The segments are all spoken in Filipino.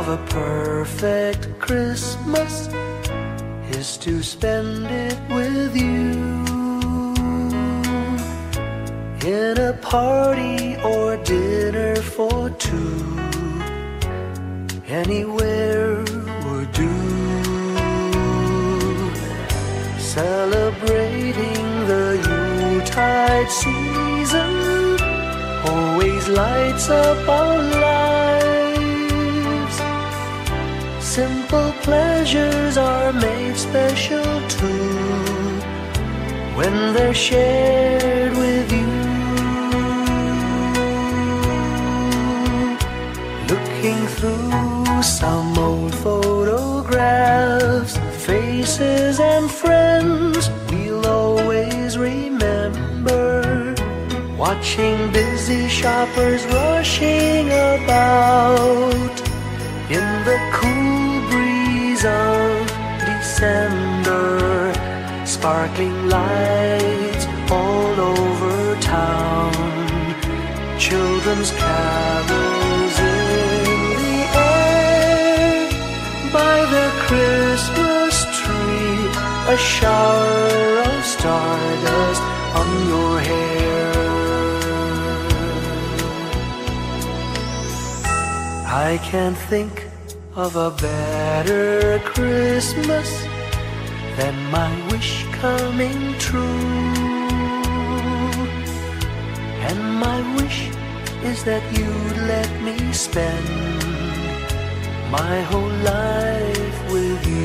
of a perfect Christmas is to spend it with you, in a party or dinner for two. Anywhere would do. Celebrating the Yuletide season always lights up our lives. Simple pleasures are made special too when they're shared with you. Looking through some old photographs, faces and friends we'll always remember. Watching busy shoppers rushing about in the cool breeze of December. Sparkling lights all over town, children's carols in the air. By the Christmas tree, a shower of stardust on your hair. I can't think of a better Christmas than my wish coming true. And my wish is that you'd let me spend my whole life with you.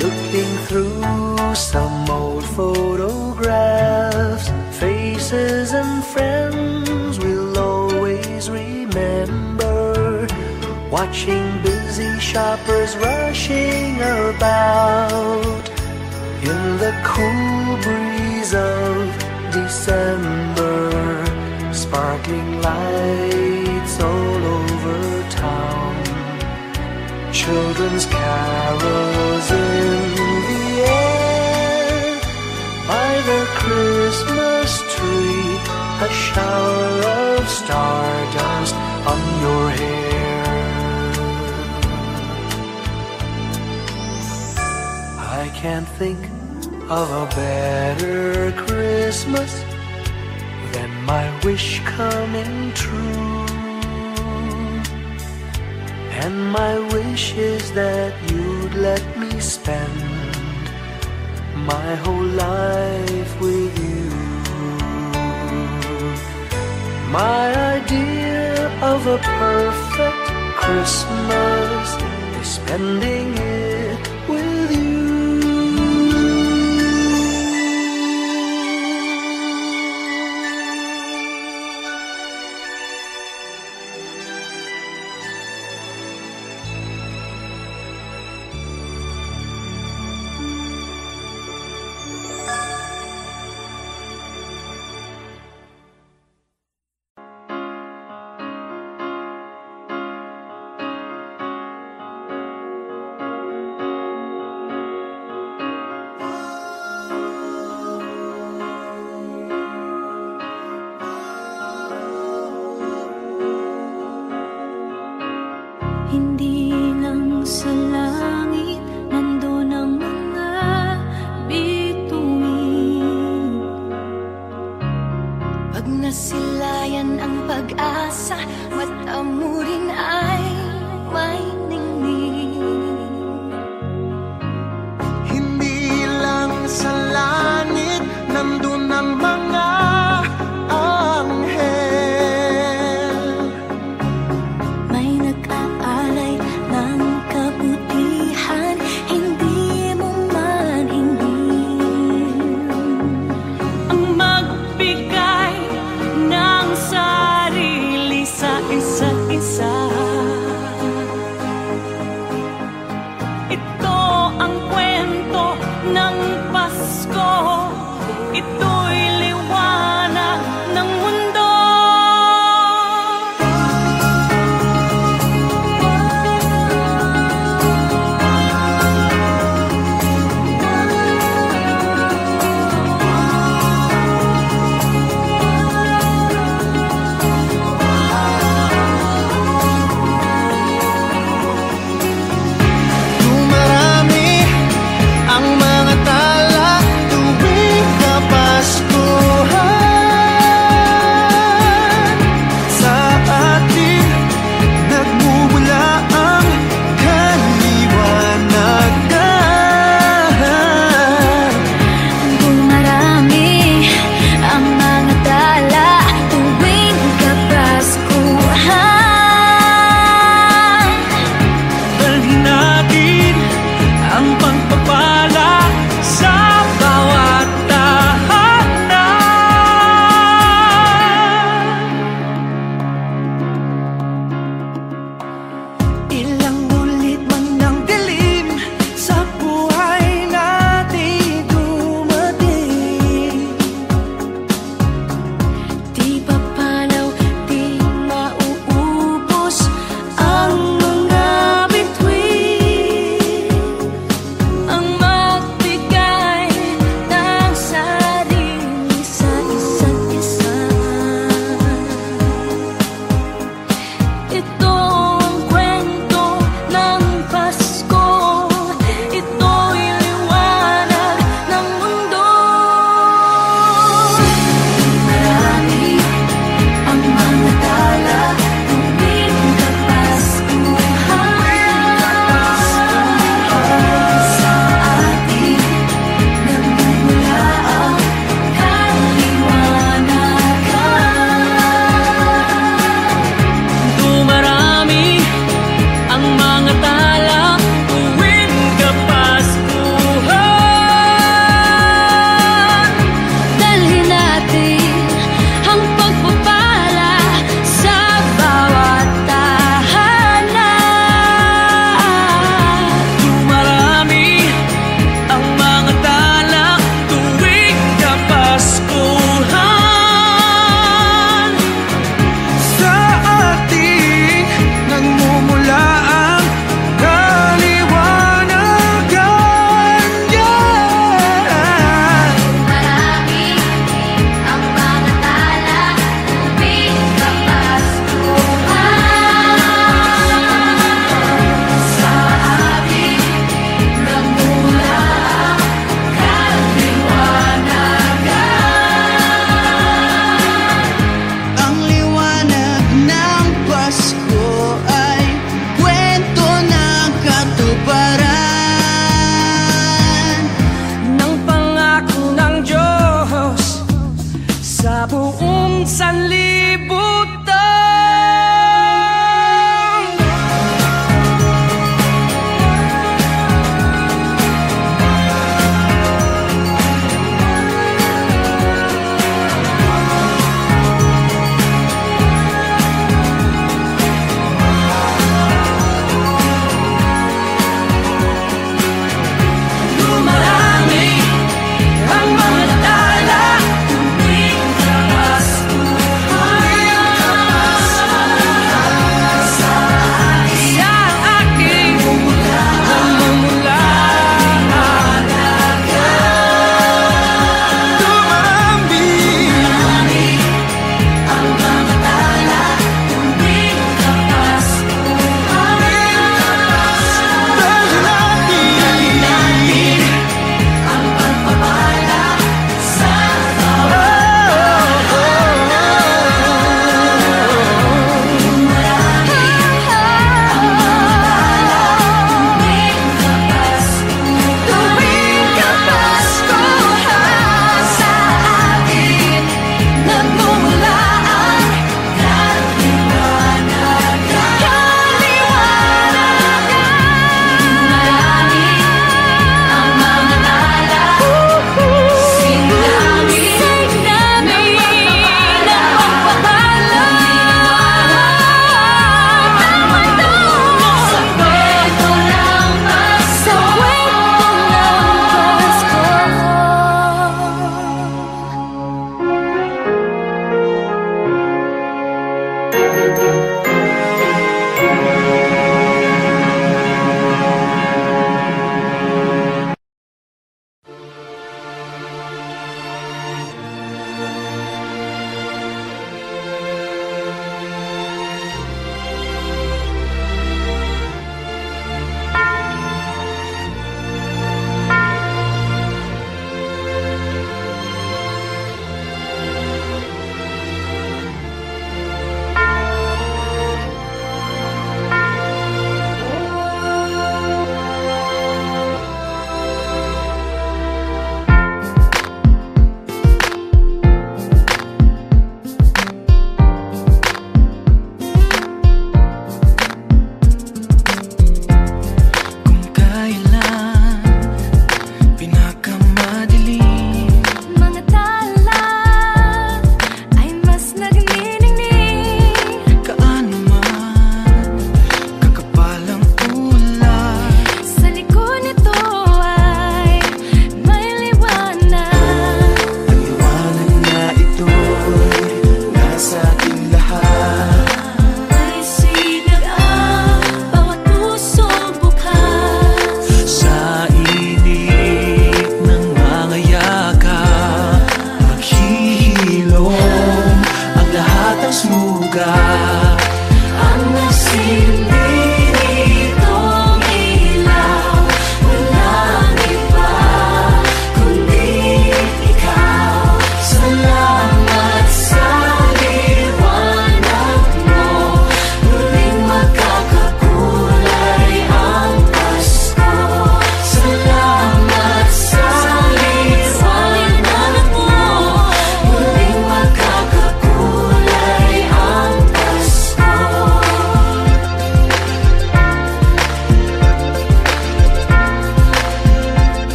Looking through some old photographs, faces and friends we'll always remember. Watching busy shoppers rushing about in the cool breeze of December. Sparkling lights all over town, children's carols in the air. By the Christmas tree, a shower of stardust on your hair. I can't think of a better Christmas than my wish coming true. And my wish is that you'd let me spend my whole life with you. My idea of a perfect Christmas is spending it with you. Hindi lang sa langit nandun ang mga bituin. Pag nasilayan ang pag-asa, mata mo rin ay may ningning. Hindi lang sa langit nandun ang mga anghel. May nag-aalay ng kabutihan, hindi mo man hingin. Ang magbigay ng sarili sa isa't isa.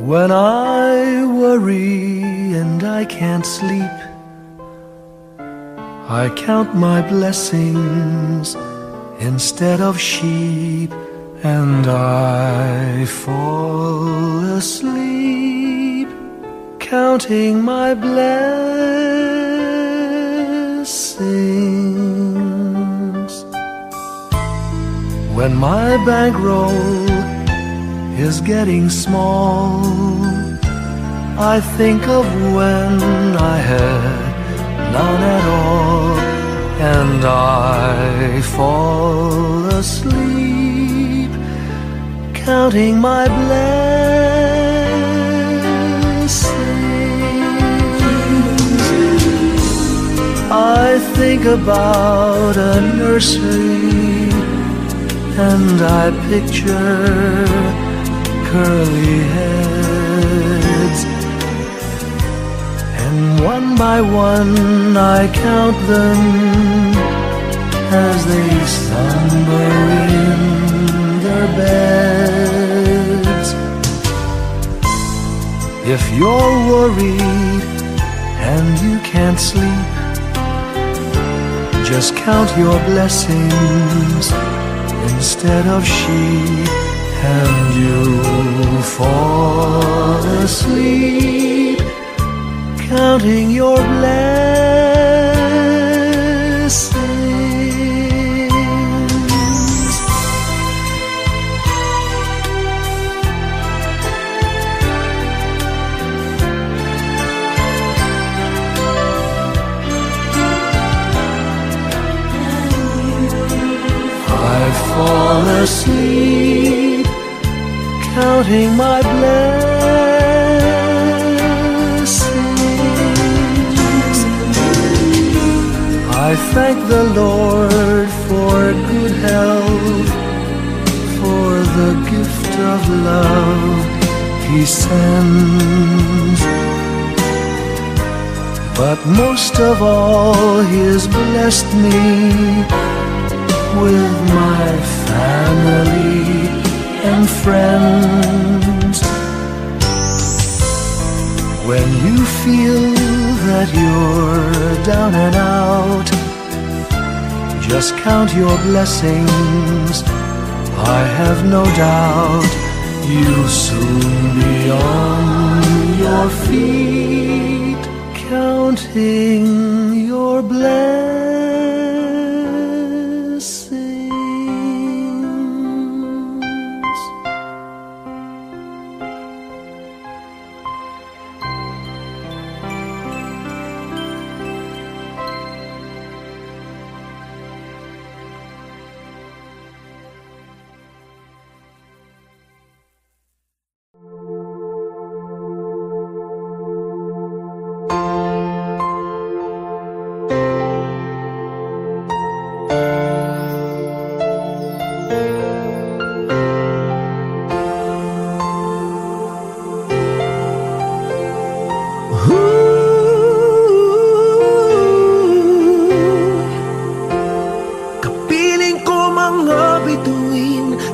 When I worry and I can't sleep, I count my blessings instead of sheep, and I fall asleep counting my blessings. When my bankroll is getting small, I think of when I had none at all, and I fall asleep counting my blessings. I think about a nursery, and I picture curly heads, and one by one I count them as they slumber in their beds. If you're worried and you can't sleep, just count your blessings instead of sheep, and you'll fall asleep counting your blessings. I fall asleep counting my blessings. I thank the Lord for good health, for the gift of love He sends. But most of all, He has blessed me with my family and friends. When you feel that you're down and out, just count your blessings. I have no doubt you'll soon be on your feet, counting your blessings.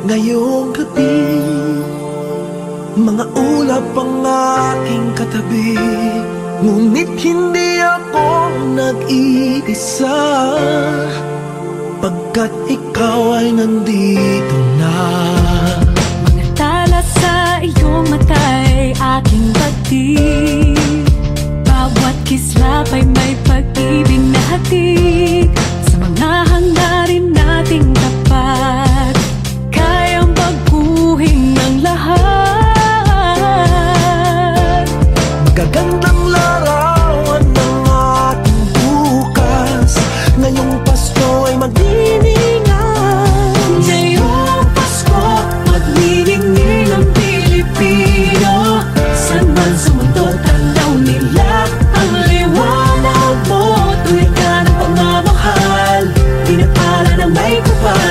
Ngayong gabi, mga ulap ang aking katabi, ngunit hindi ako nag-iisa, pagkat ikaw ay nandito na. Mga tala sa iyong mata'y aking pagtig, bawat kislap ay may pag-ibig na hatid, sa mga hangarin nating tapat. Magagandang larawan ng ating bukas, ngayong Pasko ay magniningay. Ngayong Pasko, magniningning ang Pilipino. San man sa mundo, tanaw nila ang liwanag mo. Tuwid ka ng pagmamahal, pinapala ng may kapal.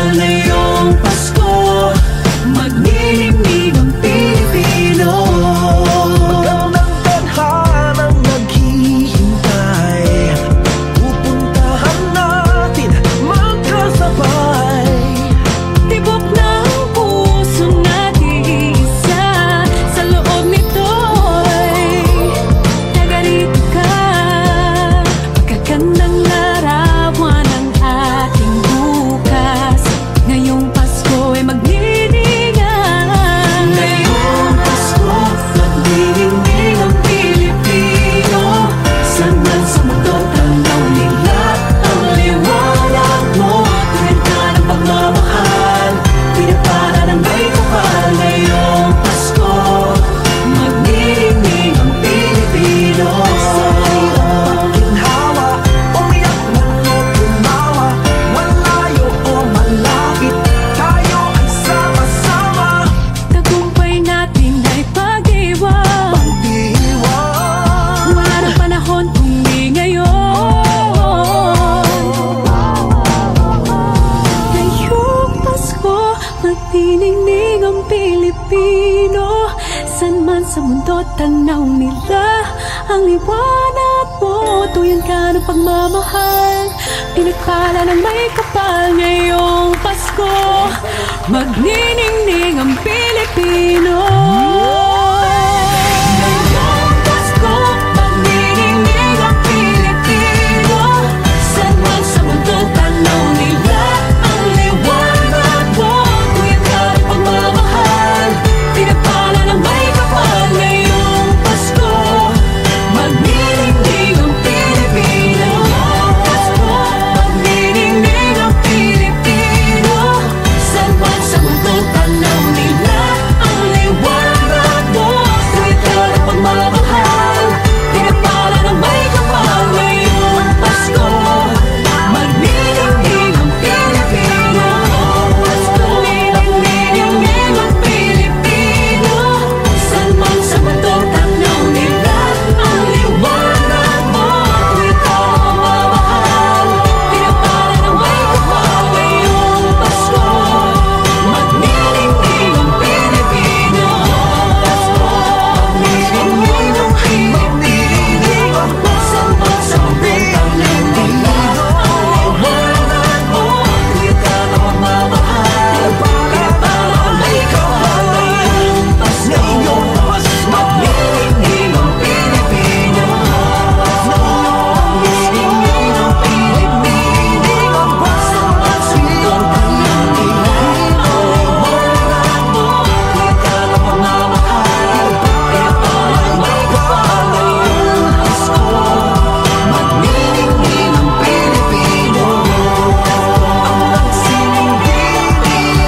magniningning ang Pilipino. San man sa mundo tanaw nila ang liwanag mo. Tuyan ka ng pagmamahal, pinagpala ng may kapal ngayong Pasko. Magniningning ang Pilipino. Ngayong Pasko, magniningning ang Pilipino. San man sa mundo tanaw nila ang liwanag mo. Tuyan ka ng pagmamahal, pinagpala ng may kapal ngayong Pasko. Magniningning ang Pilipino. Pasko, magniningning ang Pilipino. San man sa mundo tanaw nila ang liwanag mo. Tuwid ka ng pagmamahal, pinagpala ng may kapal ngayong Pasko. Magniningning ang Pilipino. Pasko, magniningning ang Pilipino. San man sa mundo tanaw nila ang liwanag mo. Tuwid ka ng pagmamahal, pinagpala ng may kapal ngayong Pasko. Magniningning ang Pilipino. Pasko, magniningning ang Pilipino. San man sa mundo tanaw nila ang liwanag mo. Tuwid ka ng pagmamahal, pinagpala ng may kapal ngayong Pasko. Magniningning ang Pilipino. Magniningning ang Pilipino. San man sa mundo tanaw nila ang liwanag mo. Tuwid ka ng pagmamahal, pinagpala ng may kapal ngayong Pasko. Magniningning ang Pilipino. Ang magsining Pilipino.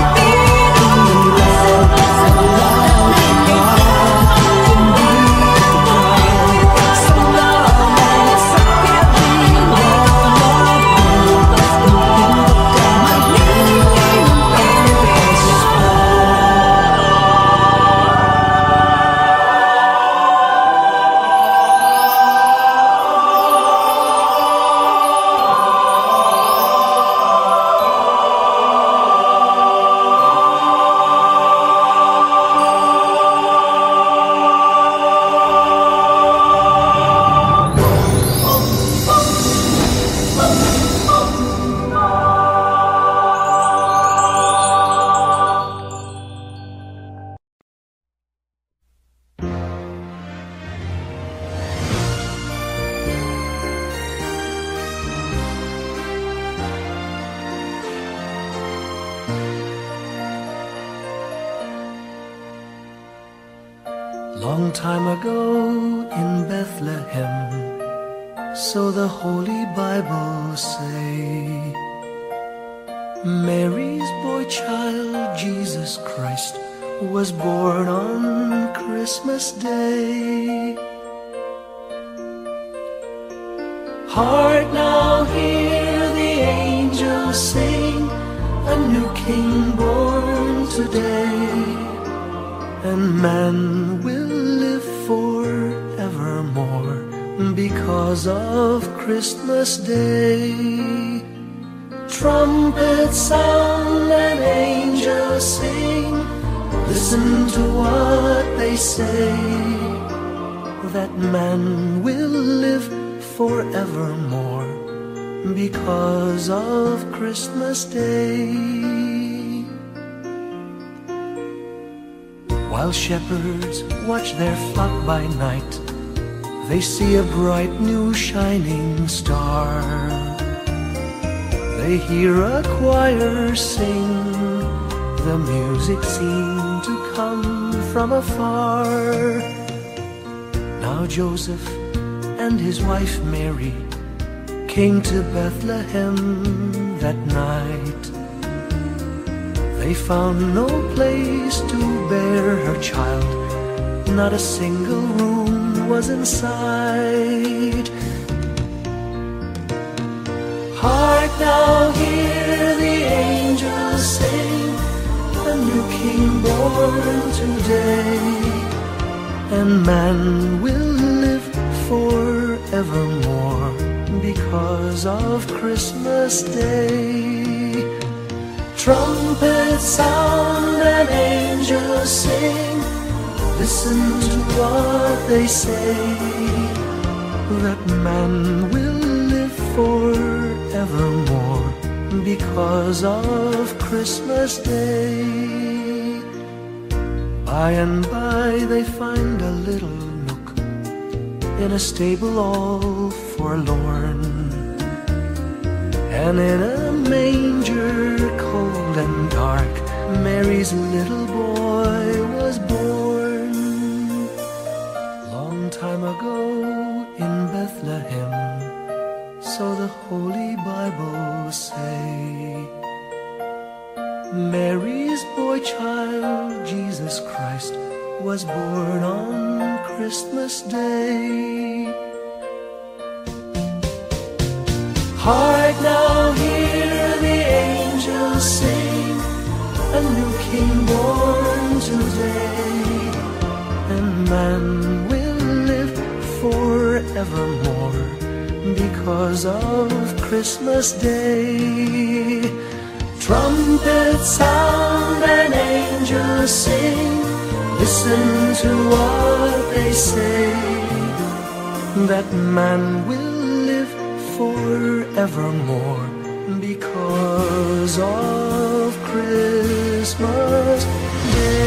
San man sa mundo tanaw nila ang Long time ago in Bethlehem, so the Holy Bible say, Mary's boy child, Jesus Christ, was born on Christmas Day. Heart, now hear the angels sing, a new King born today, and man will live forevermore because of Christmas Day. Trumpets sound and angels sing, listen to what they say, that man will live forevermore because of Christmas Day. While shepherds watch their flock by night, they see a bright new shining star. They hear a choir sing, the music seemed to come from afar. Now Joseph and his wife Mary came to Bethlehem that night. They found no place to bear her child, not a single room was in sight. Hark now, hear the angels sing, a new King born today, and man will live forevermore because of Christmas Day. Trumpets sound and angels sing. Listen to what they say, that man will live forevermore because of Christmas Day. By and by they find a little nook in a stable all forlorn, and in a manger cold and dark, Mary's little boy was born. Long time ago in Bethlehem, so the Holy Bible say, Mary's boy child, Jesus Christ, was born on Christmas Day. Hark now, hear the angels sing, a new King born today, and man will live forevermore because of Christmas Day. Trumpets sound and angels sing. Listen to what they say, that man will live forevermore because of Christmas Day.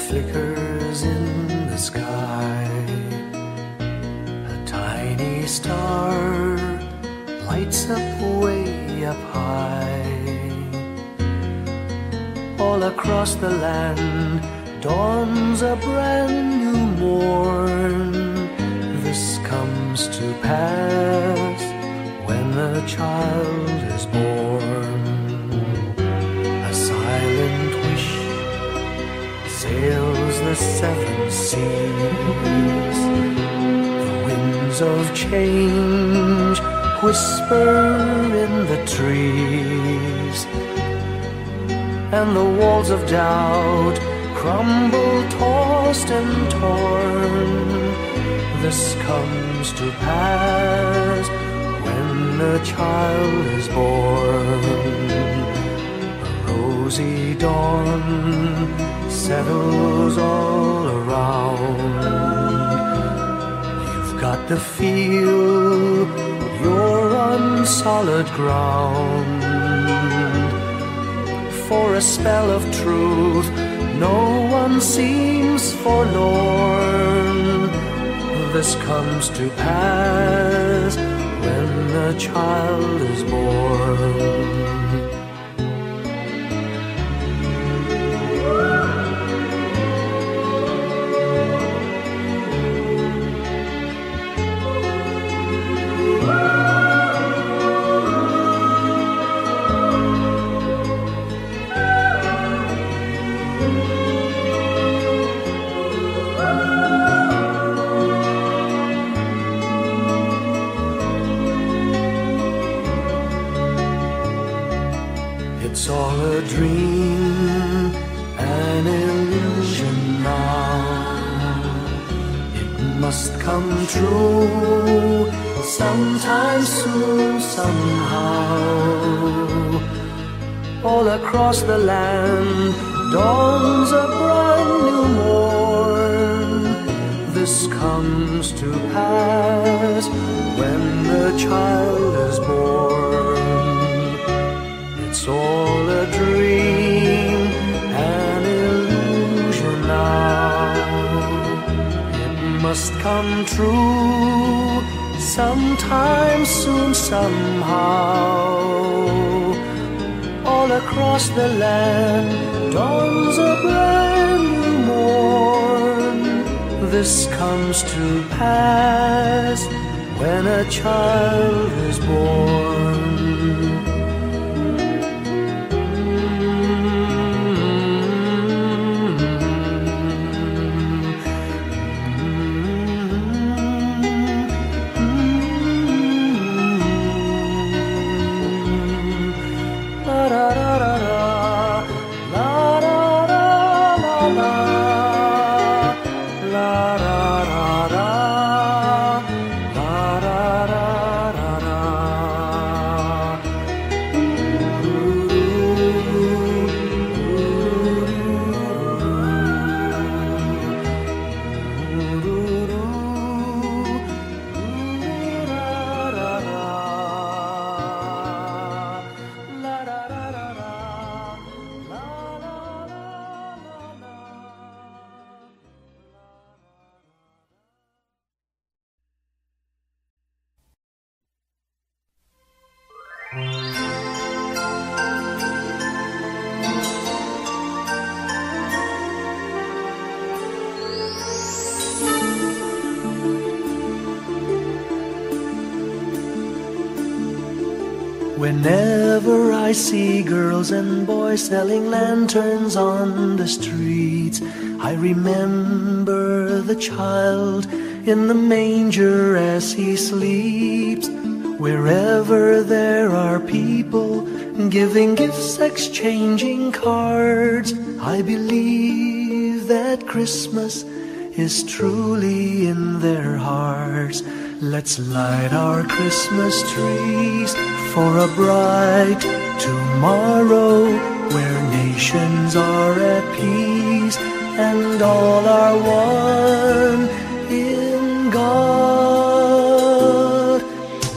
Flickers in the sky, a tiny star lights up way up high. All across the land dawns a brand new morn. This comes to pass when the child is born. A silent wish sails the seven seas. The winds of change whisper in the trees, and the walls of doubt crumble, tossed and torn. This comes to pass when the child is born. A rosy dawn settles all around. You've got to feel you're on solid ground. For a spell of truth, no one seems forlorn. This comes to pass when the child is born. It's all a dream, an illusion now. It must come true sometime soon, somehow. All across the land dawns a brand new morn. This comes to pass when the child is born. It's all a dream, an illusion now. It must come true sometime soon, somehow. All across the land dawns a brand new morn. This comes to pass when a child is born. Whenever I see girls and boys selling lanterns on the streets, I remember the child in the manger as he sleeps. Wherever there are people giving gifts, exchanging cards, I believe that Christmas is truly in their hearts. Let's light our Christmas trees for a bright tomorrow, where nations are at peace and all are one in God.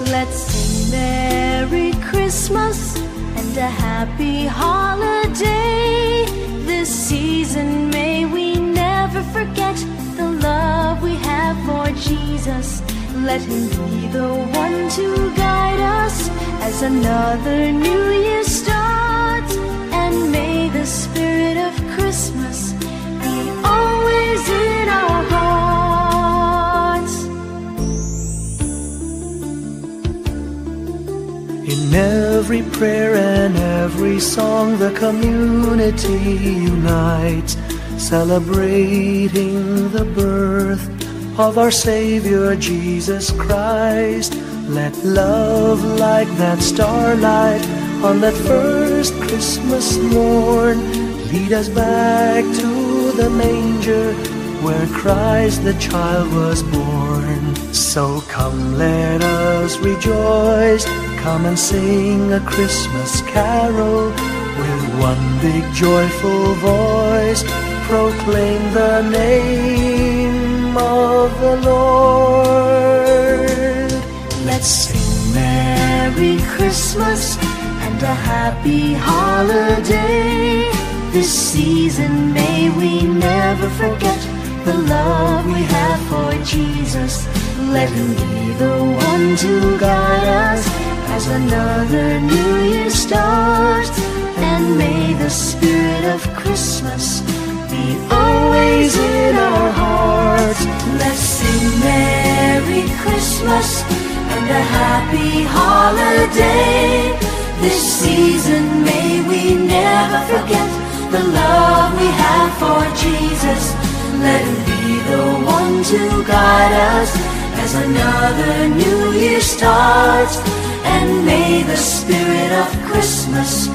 Let's sing Merry Christmas and a happy holiday. This season may we never forget the love we have for Jesus. Let Him be the one to guide us as another new year starts. And may the spirit of Christmas be always in our hearts. In every prayer and every song, the community unites, celebrating the birth of our Savior Jesus Christ. Let love like that starlight on that first Christmas morn lead us back to the manger where Christ the child was born. So come, let us rejoice, come and sing a Christmas carol with one big joyful voice, proclaim the name of the Lord. Let's sing Merry Christmas and a happy holiday. This season may we never forget the love we have for Jesus. Let Him be the one to guide us as another new year starts. And may the spirit of Christmas be always in our hearts. Let's sing Merry Christmas and a happy holiday. This season may we never forget the love we have for Jesus. Let Him be the one to guide us as another new year starts. And may the spirit of Christmas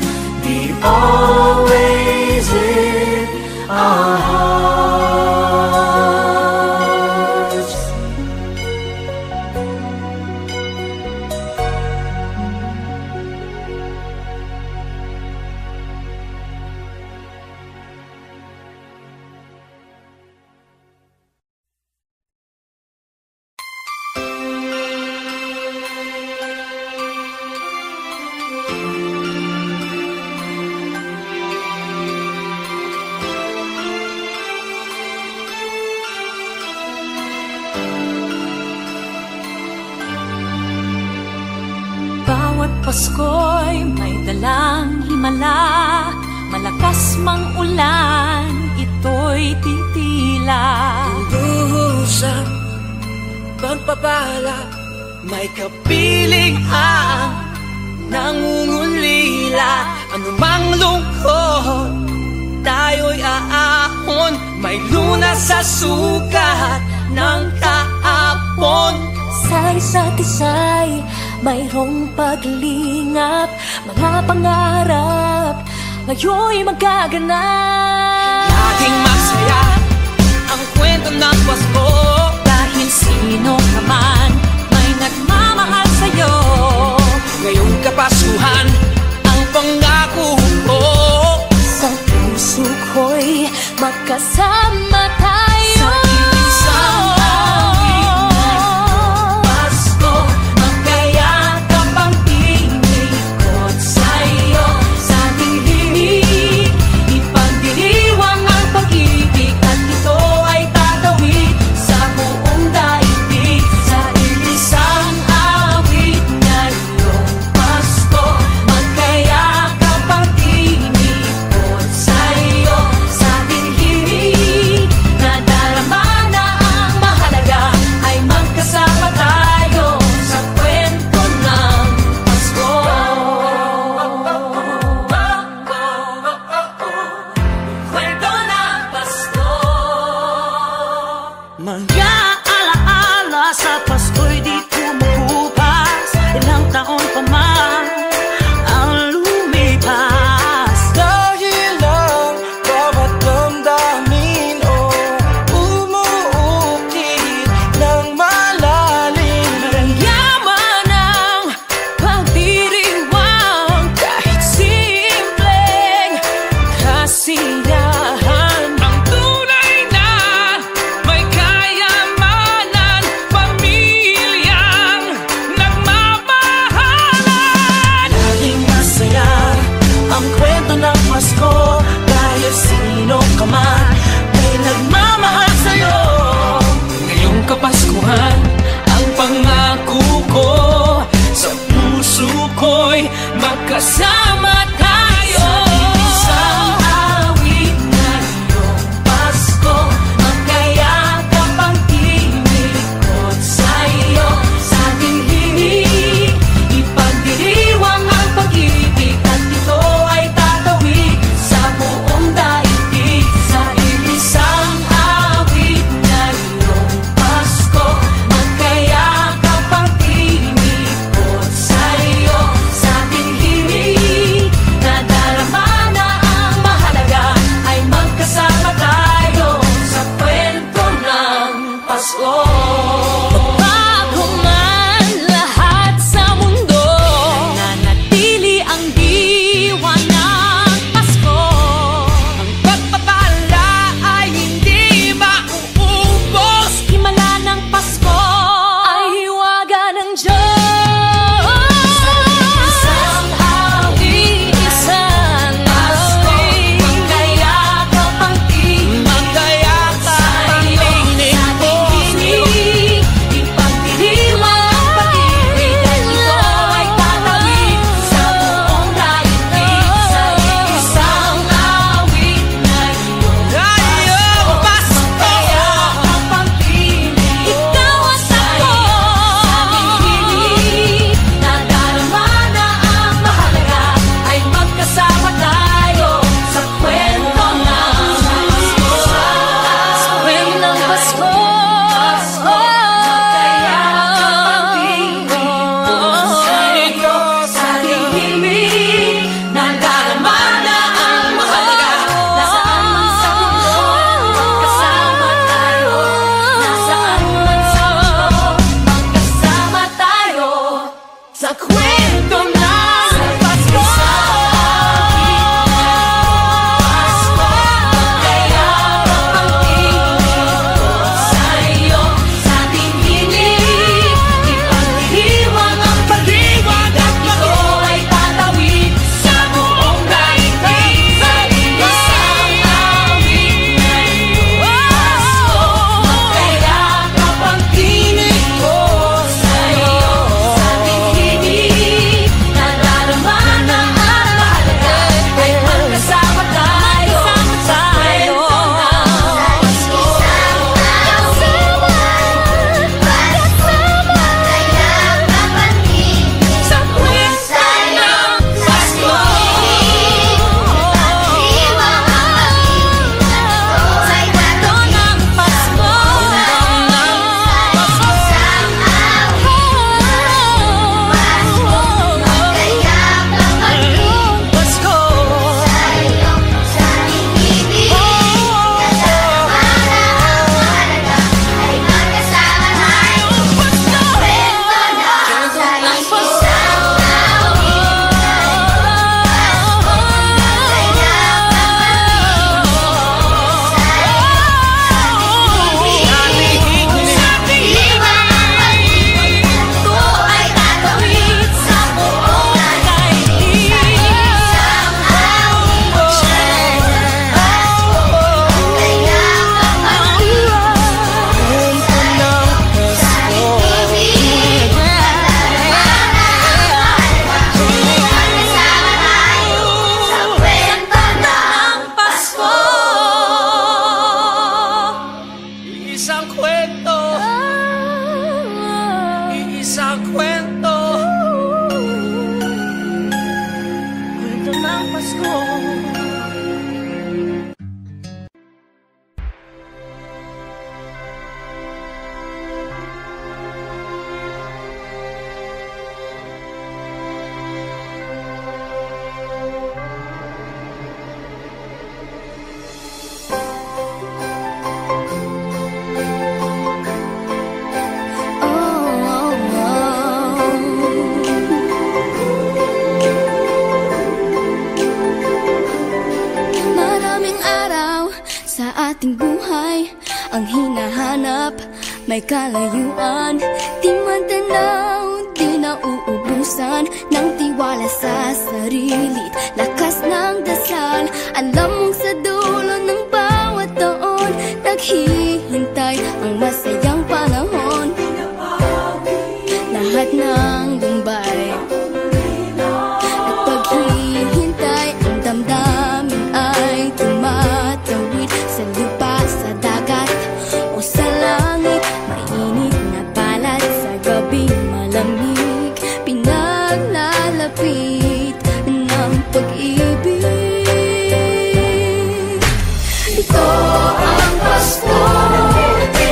be always in our hearts. Pasko'y may dalang himala, malakas mang ulan, ito'y titila. Dusa, pagpapala, May kapiling ang nangungulila, anumang lungkot tayo'y aahon. May lunas sa sukat ng kahapon. Sa isa't isa'y mayroong paglingap, mga pangarap ngayon'y magaganap. Laging masaya ang kwento ng Pasko, Dahil sino ka man may nagmamahal sa'yo. ngayong Kapaskuhan ang pangako ko. Sa puso ko'y magkasama tayo. Sa iisang awit ng Pasko, magkayakap ang tinikot sa'yo. Sa ating himig, ipagdiriwang ang pag-ibig, at ito ay tatawid sa buong daigdig. Sa iisang awit ngayong Pasko, magkayakap ang tinikot sa'yo. Sa ating himig, nadarama na ang mahalaga, ay magkasama tayo sa kwento ng Pasko. Kwento ng Pasko. Mga alaala sa Pasko'y di kumukupas, ilang taon pa man ang lumipas. Dahil ang bawat damdamin o umuukit ng malalim. Yaman ang pagdiriwang, kahit simpleng kasiyahan. ang tunay na may kayamanan, pamilyang nagmamahalan. Laging masaya ang kwento ng Pasko, dahil sino ka man may nagmamahal sa'yo. Ngayong Kapaskuhan ang pangako ko, sa puso ko'y magkasama tayo. Isang awit ngayong Pasko, magkayakap ang tinikot sa'yo. Sa ating himig, ipagdiriwang ang pag-ibig, at ito ay tatawid sa buong daigdig. Sa isang awit ngayong Pasko, magkayakap ang tinikot sa'yo. Sa ating himig, Pasko. Ating buhay ang hinahanap, may kalayuan, di man tanaw, di nauubusan ng tiwala sa sarili't lakas ng dasal. Alam mong sa dulo ng bawat taon naghihintay ang masayang panahon. Lahat ng lumbay at paghihintay, ang damdamin ay tumatawid sa lupa, sa dagat o sa langit. Mainit na palad sa gabing malamig, pinaglalapit ng pag-ibig. Ito ang Pasko,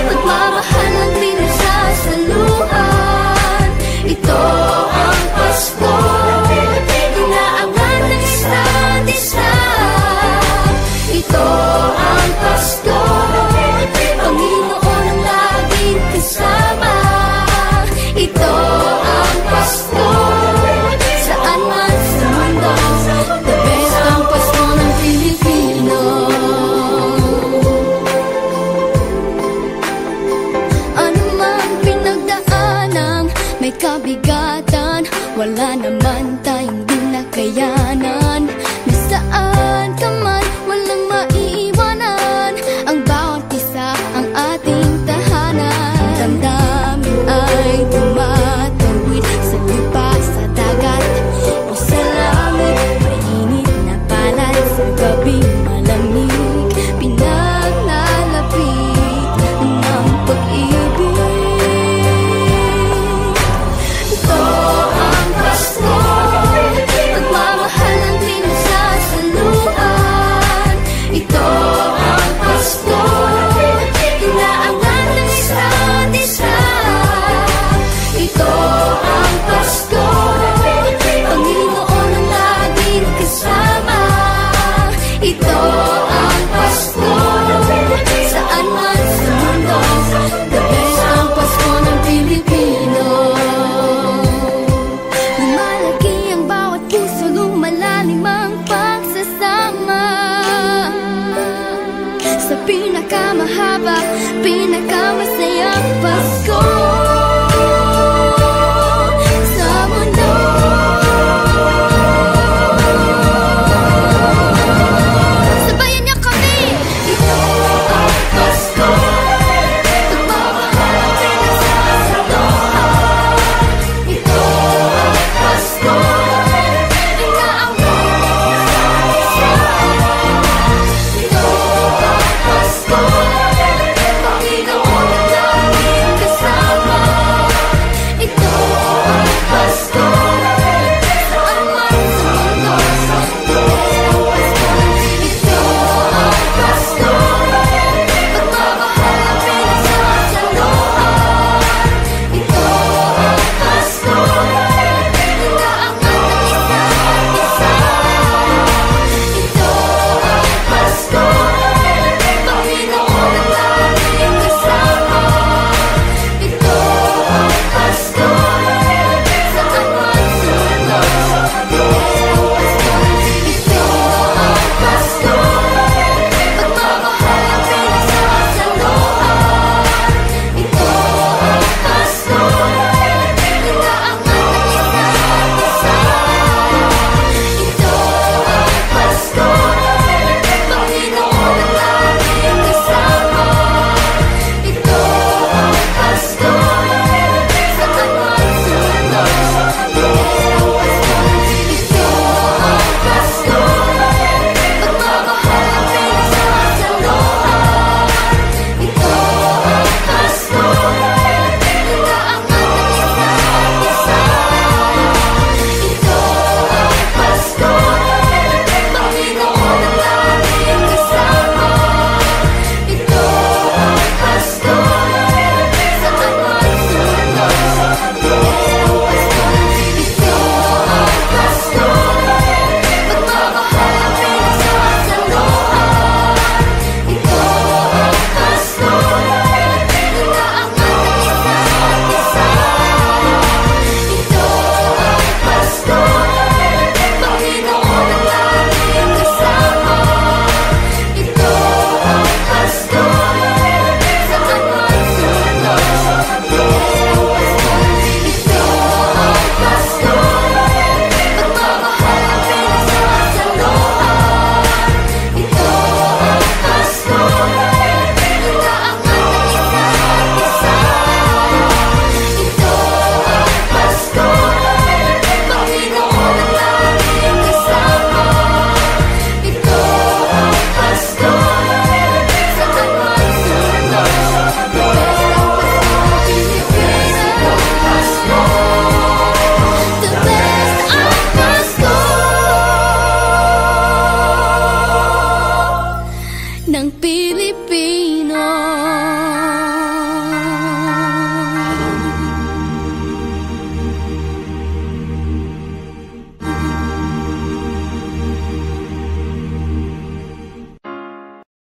pagmamahal ng pinagsasaluhan. Ito ang Pasko, inaangan ng isa't isa. Ito ang Pasko, Panginoon ang laging kasama. Ito ang Pasko, saan man sa mundo, the best ang Pasko ng Pilipino. Ano man pinagdaanang may kabigatan, wala naman tayong di nakayanan. Nasaan ka man, walang maiiwanan, ang bawat isa ang ating tahanan. Damdamin ay tumatawid sa lupa, sa dagat o sa langit. Mainit na palad sa gabing malamig, pinaglalapit ng pag-ibig. Ito ang Pasko, pagmamahal ng pinagsasaluhan. Ito ang Pasko, inaangan ng isa't isa. Ito ang Pasko, Panginoon ang laging kasama. Ito ang Pasko, saan man sa mundo, the best ang Pasko ng Pilipino. Lumalaki ang bawat puso, lumalalim ang pagsasama. Sa pinakamahaba, pinakamasayang Pasko.